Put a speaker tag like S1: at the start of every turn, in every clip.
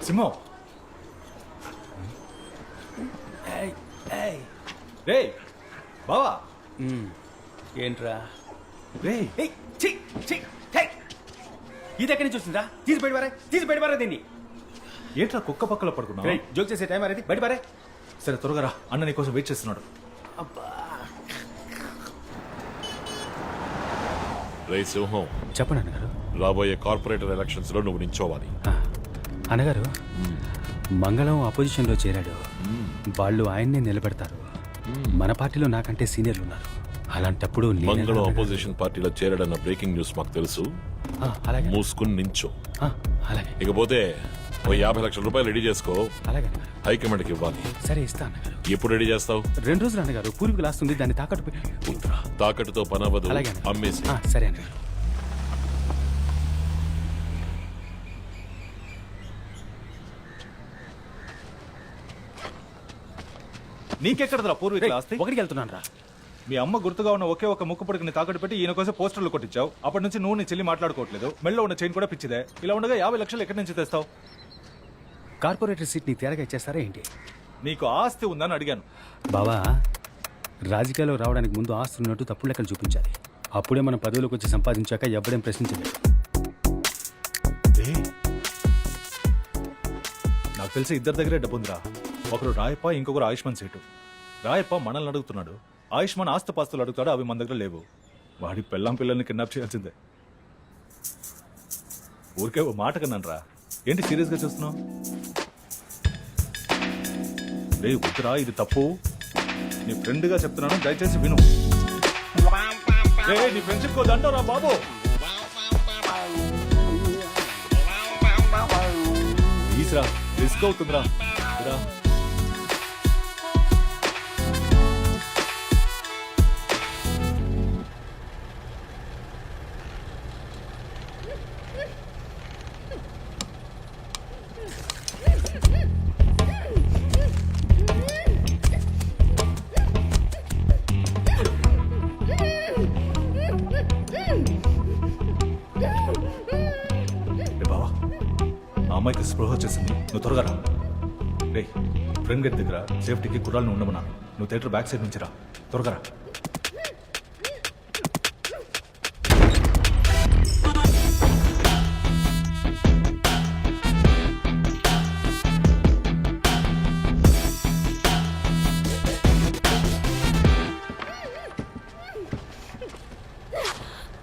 S1: సింహం రే బావా
S2: ఏంట్రా
S1: రే
S2: ఇది ఎక్కడి నుంచి వచ్చిందా? తీసి బయట దీన్ని.
S1: ఏంట్రా కుక్క పక్కలో పడుకున్నావు?
S2: జోక్ చేసే టైం అనేది బయట పారే.
S1: సరే త్వరగా రా, అన్న నీ కోసం వెయిట్ చేస్తున్నాడు.
S3: రే సింహం,
S2: చెప్పండి అన్నగారు.
S3: రాబోయే కార్పొరేటర్ ఎలక్షన్స్ లో నువ్వు నించోవాలి.
S2: అన్నగారు, మంగళం అపోజిషన్ లో చేరాడు. వాళ్ళు ఆయన్నే నిలబెడతారు. మన పార్టీలో నాకంటే సీనియర్లు ఉన్నారు. అలాంటప్పుడు
S3: మంగళం అపోజిషన్ పార్టీలో చేరాడన్న బ్రేకింగ్ న్యూస్ మాకు తెలుసు.
S2: అలాగే
S3: మూసుకుని నించో.
S2: అలాగే.
S3: ఇకపోతే ఓ 50 లక్షల రూపాయలు రెడీ చేసుకో.
S2: అలాగే
S3: హైకమాండ్కి ఇవ్వాలి.
S2: సరే ఇస్తా అన్నగారు.
S3: ఎప్పుడు రెడీ చేస్తావు?
S2: 2 రోజులు అన్నగారు. పూర్వీకులు లాస్తుంది, దాన్ని తాకట్టు పెట్టి.
S3: తాకట్టుతో పని అవ్వదు,
S2: అలాగే
S3: అమ్మేసి.
S2: సరే అన్నగారు.
S1: నీకెక్కడరా పూర్వీకుల ఆస్తి?
S2: ఒకటికి వెళ్తున్నాను రా.
S1: మీ అమ్మ గుర్తుగా ఉన్న ఒకే ఒక ముక్కు పొడికిని తాకట్టు పెట్టి ఈయన కోసం పోస్టర్లు కొట్టించావు. అప్పటి నుంచి నువ్వు నీ చెల్లి మాట్లాడుకోవట్లేదు. మెళ్ళలో ఉన్న చైన్ కూడా పిచ్చిదే. ఇలా ఉండగా 50 లక్షలు ఎక్కడి నుంచి తెస్తావు?
S2: కార్పొరేటర్ సీట్ ని తేరగా ఇచ్చేస్తారా ఏంటి?
S1: నీకు ఆస్తి ఉందని అడిగాను.
S2: బావా, రాజకీయాల్లో రావడానికి ముందు ఆస్తి ఉన్నట్టు తప్పుడు లెక్కలు చూపించాలి. అప్పుడే మనం పదవిలోకి వచ్చి సంపాదించాక ఎవడేం ప్రశ్నించలేదు.
S1: నాకు తెలిసి ఇద్దరి దగ్గరే డబ్బు ఉందిరా. ఒకరు రాయప్ప, ఇంకొకరు ఆయుష్మాన్ సేటు. రాయప్ప మనల్ని అడుగుతున్నాడు, ఆయుష్మాన్ ఆస్తిపాస్తులు అడుగుతాడు. అవి మన దగ్గర లేవు. వాడి పెళ్ళాం పిల్లల్ని కిడ్నాప్ చేయాల్సిందే. ఊరికే ఓ మాట కన్నాను రా. ఏంటి సీరియస్గా చూస్తున్నావు? రే ఉత్తరా, ఇది తప్పు. నీ ఫ్రెండ్గా చెప్తున్నాను, దయచేసి విను. నీ ఫ్రెండ్షిప్ కో దండరా బాబు. ప్లీజ్ రా, రిస్క్ అవుతుందిరా. అమ్మాయికి స్పృహ వచ్చేసింది, నువ్వు త్వరగా రా. రే ఫ్రెండ్ గేట్ దగ్గర సేఫ్టీకి కుర్రాలను ఉండమన్నాను. నువ్వు థియేటర్ బ్యాక్ సైడ్ నుంచి రా, త్వరగా రా.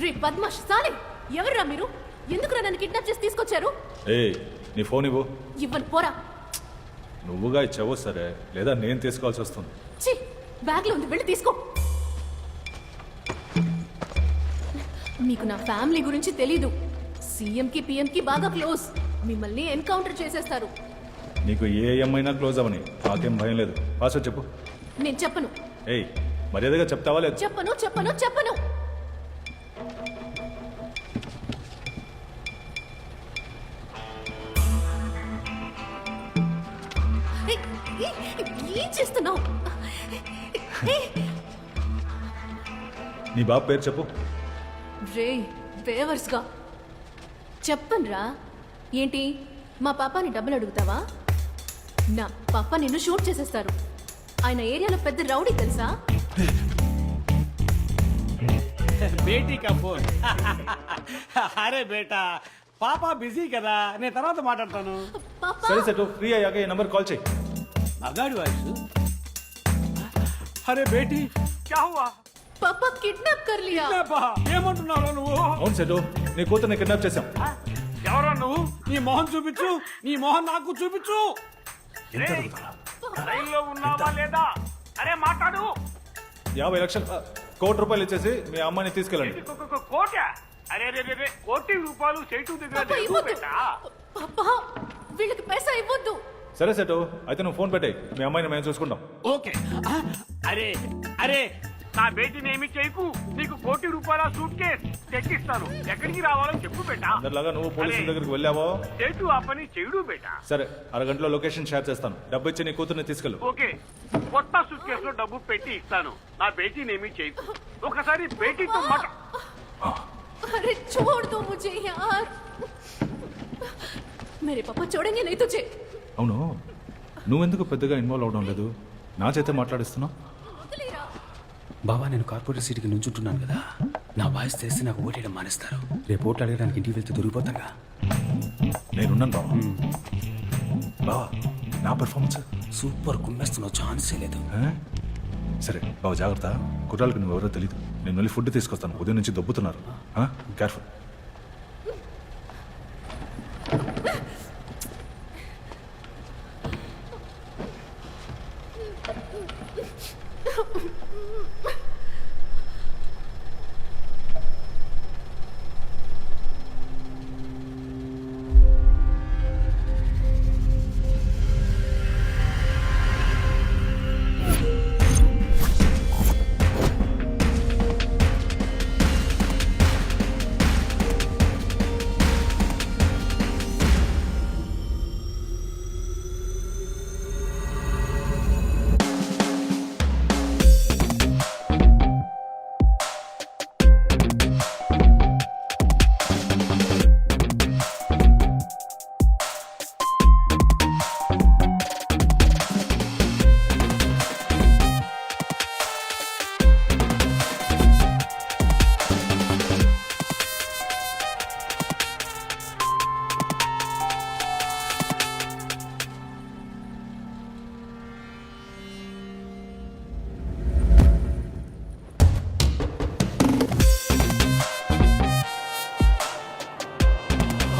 S4: రే బద్మాష్ సాలే, ఎవర్రా మీరు? ఎందుకురా నన్ను కిడ్నాప్ చేసి తీసుకొచ్చారు?
S1: నీ ఫోన్ ఇవ్వు.
S4: ఇవ్వను, పోరా.
S1: నువ్వుగా ఇచ్చావో సరే, లేదా నేను తీసుకోవాల్సి వస్తుంది.
S4: ఛీ, బ్యాగ్ లో ఉంది, వెళ్ళి తీసుకో. మీకు నా ఫ్యామిలీ గురించి తెలీదు. సీఎం కి పిఎం కి బాగా క్లోజ్. మిమ్మల్ని ఎన్కౌంటర్ చేసేస్తారు.
S1: నీకు ఏ ఏమైనా క్లోజ్ అవని, నాకేం భయం లేదు. పాస్వర్డ్ చెప్పు.
S4: నేను చెప్పను.
S1: మర్యాదగా చెప్తావా లేదు?
S4: చెప్పను. ఏం చేస్తున్నావు?
S1: నీ బాబు పేరు చెప్పు.
S4: రే బేవర్స్ గా చెప్పనురా. ఏంటి మా పాపాని డబ్బులు అడుగుతావా? నా పాప నిన్ను షూట్ చేసేస్తారు. ఆయన ఏరియాలో పెద్ద రౌడీ తెలుసా?
S5: బేటీ కా ఫోన్. అరే బేటా, పాపా బిజీ కదా, నేను తర్వాత మాట్లాడతాను.
S1: సరే సెటు, ఫ్రీ అయ్యాక ఈ నంబర్ కాల్ చేయి.
S5: అగాడి వాయిస్. అరే బేటీ, క్యా హువా?
S4: పాపా కిడ్నాప్ కర్ లియా.
S5: ఏమంటున్నావు నువ్వు?
S1: అవును సెటు, నీ కూతుర్ని కిడ్నాప్ చేశాం.
S5: ఎవరా నువ్వు? నీ మొహం చూపించు, నీ మొహం నాకు చూపించు. లైన్లో ఉన్నావా లేదా? అరే మాట్లాడు.
S1: 50 లక్షలు, 1 కోటి రూపాయలు ఇచ్చేసి మీ అమ్మాయిని తీసుకెళ్ళండి.
S5: కోట? అరే కోటి రూపాయలు చేటు దగ్గర.
S4: పాపా వీళ్ళకి పైసా ఇవ్వద్దు.
S1: సరే సెటు, అయితే నువ్వు ఫోన్ పెట్టాయి, మీ అమ్మాయిని మేము చూసుకుంటాం.
S5: ఓకే. అరే నా బేటీని ఏమి చేయకు. నీకు 1 కోటి రూపాయల సూట్ కేస్ తెచ్చిస్తాను. ఎక్కడికి రావాలో చెప్పు బేటా.
S1: అందరిలాగా నువ్వు పోలీసుల దగ్గరికి వెళ్ళావో?
S5: చేటు ఆ పని చెడు బేటా.
S1: సరే, అరగంటలో లొకేషన్ షేర్ చేస్తాను. డబ్బు ఇచ్చి నీ కూతుర్ని తీసుకెళ్ళు.
S5: ఓకే, కొత్త సూట్ కేసులో డబ్బు పెట్టి ఇస్తాను. నా బేటీని ఏమి చేయకు. ఒకసారి బేటీతో మాట.
S4: अरे छोड़ दो मुझे यार. मेरे पापा छोड़ेंगे नहीं तुझे
S1: అవును నువ్వెందుకు పెద్దగా ఇన్వాల్వ్ అవడం లేదు? నా చేతే మాట్లాడిస్తున్నావు.
S2: బావా నేను కార్పొరేట్ సీట్కి నుంచుంటున్నాను కదా, నా వాయిస్ తెలిసి నాకు ఓటేయడం మానేస్తారు. రేపు ఓట్లు అడగడానికి ఇంటికి వెళ్తే దొరికిపోతాగా.
S1: నేనున్నాను బావా. బావా నా పెర్ఫార్మెన్స్
S2: సూపర్ కుమ్మేస్తున్నావు, ఛాన్సే లేదు.
S1: సరే బావ జాగ్రత్త. కుర్రాళ్ళకి నువ్వు ఎవరో తెలియదు. నేను మళ్ళీ ఫుడ్ తీసుకొస్తాను. ఉదయం నుంచి దొబ్బుతున్నారు. కేర్ఫుల్.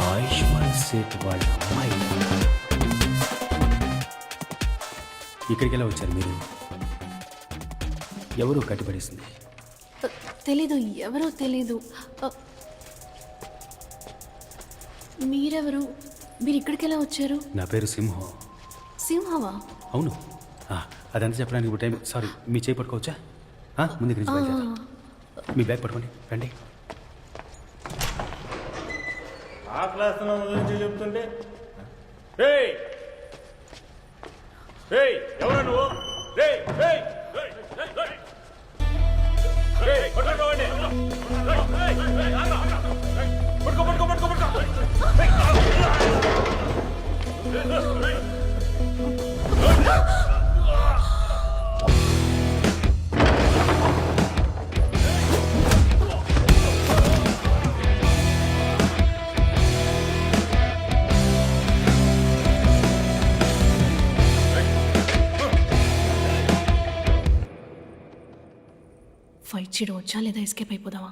S2: ఆయుష్మాన్ సేట్ వాళ్ళ అమ్మాయి ఇక్కడికి ఎలా వచ్చారు మీరు? ఎవరు కట్టిపడేసింది?
S4: తెలీదు, ఎవరో తెలీదు. మీరెవరు? మీరు ఇక్కడికి ఎలా వచ్చారు?
S2: నా పేరు సింహం.
S4: సింహవా?
S2: అవును. అదంతా చెప్పడానికి ఇప్పుడు టైం. సారీ, మీ చేయి పట్టుకోవచ్చా? ముందు ఇక్కడి నుంచి బయలుదేరాలి. మీ బ్యాగ్ పట్టుకోండి, రండి.
S5: ఆ క్లాస్ గురించి చెప్తుంటే ఎవరు నువ్వు?
S4: ఫైట్ చేయడం వచ్చా లేదా ఎస్కేప్ అయిపోదామా?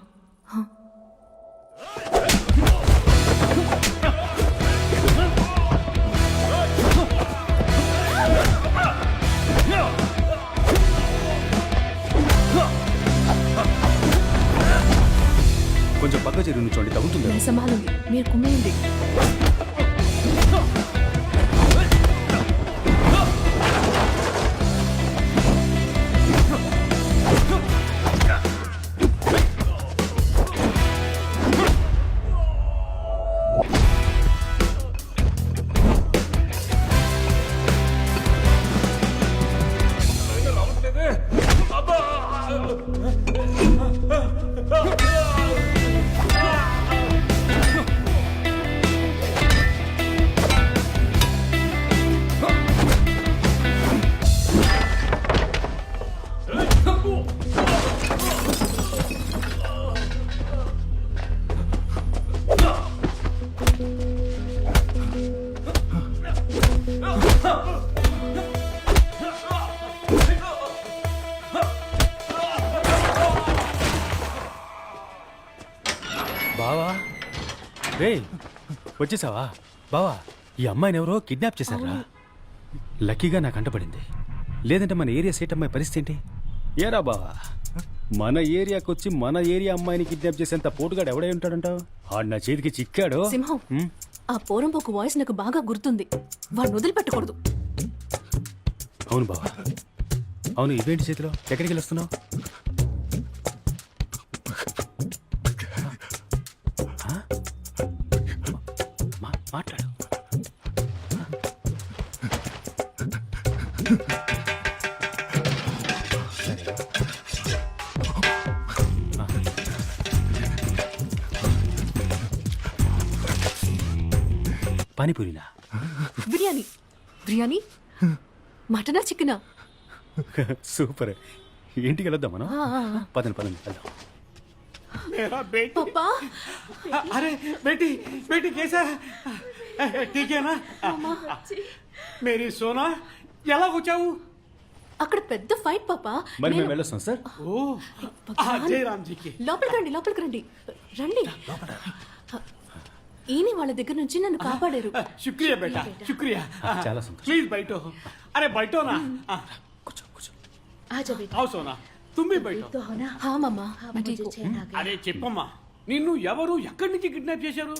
S2: కొంచెం పక్క చెరువు నుంచోండి, తగ్గుతుంది.
S4: मैं संभालूंगी, మీరు కుమ్మేయండి.
S2: బావా, రే వచ్చేసావా? బావా, ఈ అమ్మాయిని ఎవరో కిడ్నాప్ చేశారా? లక్కీగా నాకు అంటపడింది. లేదంటే మన ఏరియా సేట్ అమ్మాయి పరిస్థితి ఏంటి? ఏరా బావా, మన ఏరియాకి వచ్చి మన ఏరియా అమ్మాయిని కిడ్నాప్ చేసేంత పోటుగాడు ఎవడై ఉంటాడంటావు? ఆడు నా చేతికి చిక్కాడు.
S4: సింహం, ఆ పోరంబోకు వాయిస్ నాకు బాగా గుర్తుంది. వాడిని వదిలిపెట్టకూడదు.
S2: అవును బావా, అవును. ఇవేంటి చేతిలో? ఎక్కడికి వెళ్ళొస్తున్నావు? మాట్లాడు. పానీపూరినా?
S4: బిర్యానీ బిర్యానీ మటనా చికెనా?
S2: సూపర్. ఇంటికి వెళ్దాం మనం. పదండి పదండి వెళ్దాం.
S5: मेरा बेटी
S4: పాపా
S5: अरे बेटी बेटी कैसा है ठीक है ना मेरी सोना ఎలా వచ్చావు?
S4: అక్కడ పెద్ద ఫైట్ పాపా.
S2: మరి మేము వెళ్ళొస్తాం సార్.
S5: ఓ జయరామ్ జీకి
S4: లోపలికి రండి రండి. ఈయన వాళ్ళ దగ్గర నుంచి నన్ను కాపాడారు.
S5: शुक्रिया बेटा शुक्रिया
S2: చాలా సంతోషం.
S5: प्लीज बैठो अरे बैठो ना
S2: కూర్చో కూర్చో.
S6: आजा बेटा
S5: आओ सोना तुम भी बैठो
S6: तो हो ना
S4: హా మమ్మా
S6: हाँ, मुझे चैन आ गया
S5: అరే చెప్పమ్మా నిన్ను ఎవరు ఎక్కడి నుంచి కిడ్నాప్ చేశారు?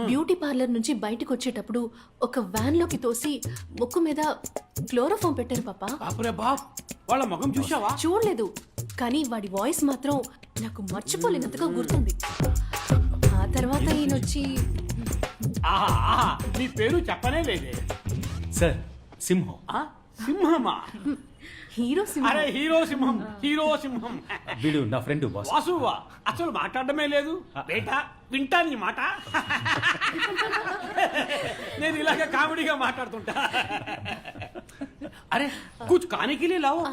S4: బ్యూటీ పార్లర్ నుంచి బయటకు వచ్చేటప్పుడు ఒక వ్యాన్ లోకి తోసి ముక్కు మీద క్లోరోఫామ్ పెట్టారు పాపా.
S5: బాపురే బాప్ వాళ్ళ ముఖం చూసావా?
S4: చూడలేదు కానీ వాడి వాయిస్ మాత్రం నాకు మర్చిపోలేనంతగా గుర్తుంది. ఆ తర్వాత ఈయన వచ్చి
S5: ఆహా ఆహా నీ పేరు చెప్పనే లేదే.
S2: సార్ సింహం.
S5: ఆ? సింహమా?
S4: హీరో
S5: అరే హీరో సింహం
S2: వీడు నా ఫ్రెండ్ బాస్.
S5: వాసువా అసలు మాట్లాడమే లేదు బేటా వింటా నీ మాట నేను ఇలాగ కామెడీగా మాట్లాడుతుంటా అరే కుచ్ కానికి లావు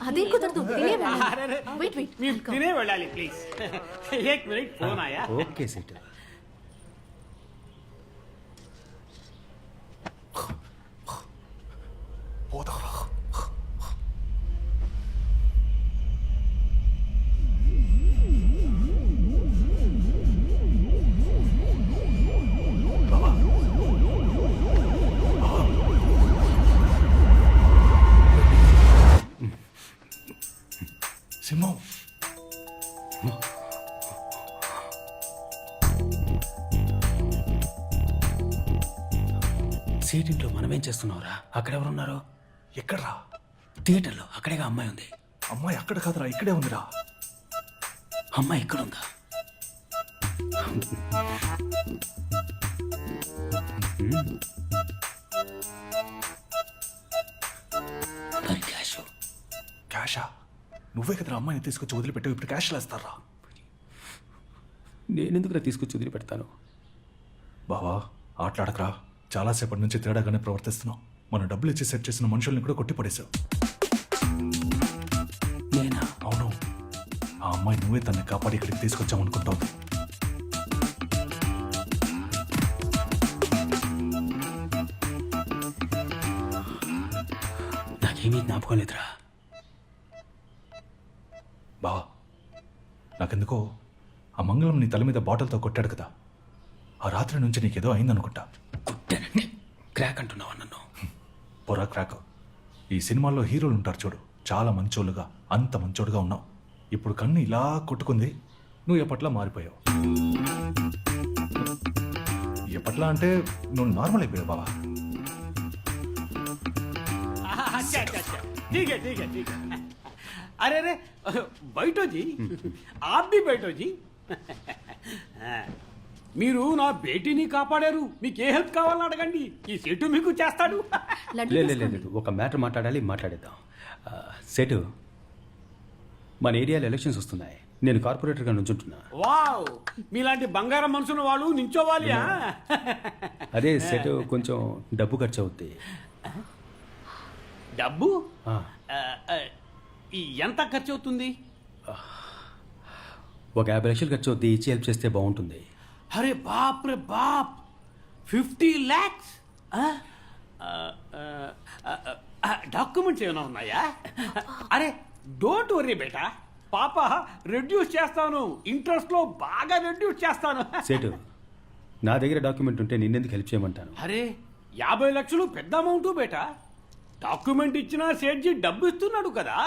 S4: అదే కుదరదు తినే వెళ్ళాలి.
S5: అరే, అరే.
S4: వెయిట్ వెయిట్
S5: మీరు తినే వెళ్ళాలి ప్లీజ్ ఏక్ మినిట్ ఫోన్ ఆయా
S2: ఓకే సెట్.
S1: సింహం
S2: సీటింట్లో మనమేం చేస్తున్నావురా? అక్కడెవరున్నారు?
S1: ఎక్కడ్రా?
S2: థియేటర్లో. అక్కడేగా అమ్మాయి ఉంది.
S1: అమ్మాయి అక్కడ కాదురా, ఇక్కడే ఉందిరా.
S2: అమ్మాయి ఎక్కడుందా? మరి క్యాష్?
S1: క్యాషా? నువ్వే కదరా అమ్మాయిని తీసుకొచ్చి వదిలిపెట్టావు, ఇప్పుడు క్యాష్ లేస్తారా?
S2: నేనెందుకురా తీసుకొచ్చి వదిలిపెడతాను?
S1: బావా ఆటలాడకరా, చాలాసేపటి నుంచి తేడాగానే ప్రవర్తిస్తున్నావు. మనం డబ్బులు ఇచ్చి సెట్ చేసిన మనుషుల్ని కూడా కొట్టి పడేశావు.
S2: నేనా?
S1: అవును, ఆ అమ్మాయి నువ్వే తనని కాపాడి ఇక్కడికి తీసుకొచ్చావు అనుకుంటావు.
S2: నాకేమీ జ్ఞాపకం లేదురా.
S1: బావా నాకెందుకో ఆ మంగళం నీ తల మీద బాటిల్తో కొట్టాడు కదా, ఆ రాత్రి నుంచి నీకేదో అయిందనుకుంటా.
S2: కొట్టానంటే క్రాక్ అంటున్నావా నన్ను?
S1: పొరా క్రాక్. ఈ సినిమాల్లో హీరోలు ఉంటారు చూడు, చాలా మంచోళ్ళుగా, అంత మంచోడుగా ఉన్నావు. ఇప్పుడు కన్ను ఇలా కొట్టుకుంది, నువ్వు ఎప్పట్లా మారిపోయావు. ఎప్పట్లా అంటే నువ్వు నార్మల్ అయిపోయావు బావా.
S5: अच्छा अच्छा अच्छा ठीक है ठीक है ठीक है अरे अरे बैठो जी आप भी बैठो जी మీరు నా బేటీని కాపాడారు, మీకు ఏ హెల్ప్ కావాలని అడగండి, ఈ సెటు మీకు చేస్తాడు.
S4: లడ్డు
S2: లేదు
S4: తీసుకోండి.
S2: లేదు, ఒక మ్యాటర్ మాట్లాడేద్దాం. సెటు, మన ఏరియాలో ఎలక్షన్స్ వస్తున్నాయి. నేను కార్పొరేటర్గా నుంచుంటున్నా.
S5: వావ్ మీలాంటి బంగారం మనసున్న వాళ్ళు నించోవాలి.
S2: అదే సెటు, కొంచెం డబ్బు ఖర్చు అవుద్ది.
S5: డబ్బు
S2: ఆ,
S5: ఎంత ఖర్చు అవుతుంది?
S2: ఒక 50 లక్షలు ఖర్చు అవుద్ది. ఇచ్చి హెల్ప్ చేస్తే బాగుంటుంది.
S5: అరే బాప్ రే బాప్ 50 lakhs డాక్యుమెంట్స్ ఏమైనా ఉన్నాయా? అరే డోంట్ వరీ బేటా, పాప రెడ్యూస్ చేస్తాను, ఇంట్రెస్ట్ లో బాగా రెడ్యూస్ చేస్తాను.
S2: సెటు, నా దగ్గర డాక్యుమెంట్ ఉంటే నిన్నెందుకు హెల్ప్ చేయమంటాను?
S5: అరే 50 లక్షలు పెద్ద అమౌంట్ బేటా. డాక్యుమెంట్ ఇచ్చినా సేట్జీ డబ్బు ఇస్తున్నాడు కదా,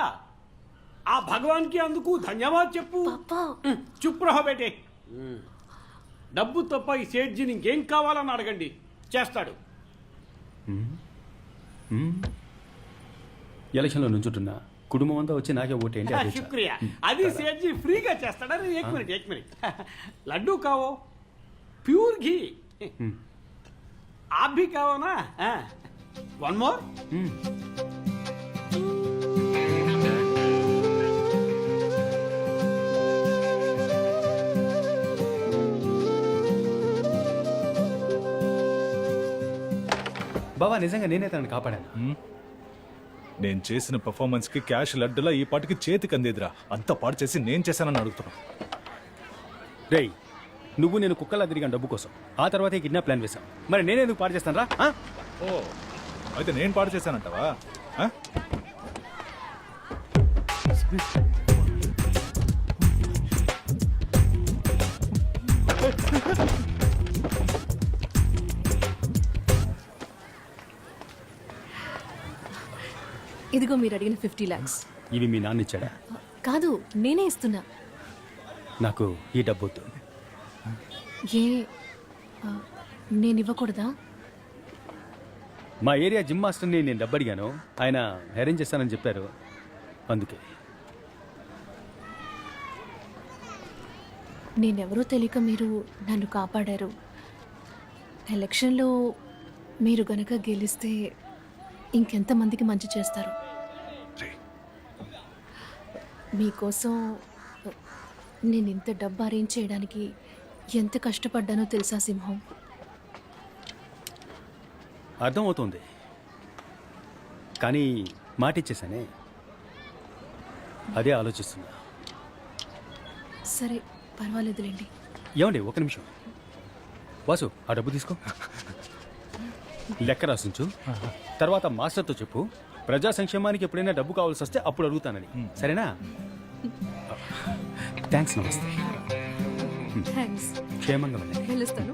S5: ఆ భగవాన్కి అందుకు ధన్యవాద్ చెప్పు.
S4: పాపా
S5: చుప్ రహో బేటే. డబ్బు తప్ప ఈ సేట్జీని ఇంకేం కావాలని అడగండి, చేస్తాడు.
S2: ఎలక్షన్లో నుంచుంటున్నా, కుటుంబం అంతా వచ్చి నాకే ఓటేయండి. అదే చాలు.
S5: శుక్రియా, అది సేట్జీ ఫ్రీగా చేస్తాడు. అరే ఏక్ మినిట్ లడ్డూ కావో, ప్యూర్ घी आप भी खाओ ना. One more.
S2: బావా నిజంగా నేనే తనని కాపాడాను.
S1: నేను చేసిన పర్ఫార్మెన్స్ కి క్యాష్ లడ్డులా ఈ పాటికి చేతికి అందేదిరా. అంతా పాడు చేసి నేను చేశానని అడుగుతున్నా.
S2: రేయ్ నువ్వు నేను కుక్కలా తిరిగాను డబ్బు కోసం. ఆ తర్వాతే కిడ్నాప్ ప్లాన్ వేశాం. మరి నేనేందుకు పాడు చేస్తాను రా?
S1: ఓ అయితే నేను పాడు చేశానంటావా? ఆ?
S4: ఇదిగో మీరు అడిగిన 50 lakhs.
S2: ఇవి మీ నాన్న ఇచ్చాడా?
S4: కాదు, నేనే ఇస్తున్నా.
S2: నాకు ఈ డబ్బు వద్దు.
S4: ఏ ఆ, నేను ఇవ్వకూడదా?
S2: మా ఏరియా జిమ్ మాస్టర్ని నేను డబ్బు అడిగాను. ఆయన అరేంజ్ చేస్తానని చెప్పారు. అందుకే
S4: నేనెవరో తెలియక మీరు నన్ను కాపాడారు. ఎలక్షన్లో మీరు గనక గెలిస్తే ఇంకెంతమందికి మంచి చేస్తారు. మీకోసం నేను ఇంత డబ్బు అరేంజ్ చేయడానికి ఎంత కష్టపడ్డానో తెలుసా సింహం?
S2: అర్థమవుతుంది. కానీ మాట ఇచ్చేసానే, అదే ఆలోచిస్తున్నా.
S4: సరే పర్వాలేదులేండి.
S2: ఏమండి ఒక నిమిషం. వాసు ఆ డబ్బు తీసుకో, లెక్క రాసించు. తర్వాత మాస్టర్తో చెప్పు ప్రజా సంక్షేమానికి ఎప్పుడైనా డబ్బు కావాల్సి వస్తే అప్పుడు అడుగుతానని. సరేనా? థ్యాంక్స్. నమస్తే.
S4: థ్యాంక్స్.
S2: క్షేమంగా వెళ్ళండి.
S4: వెళ్ళొస్తాను.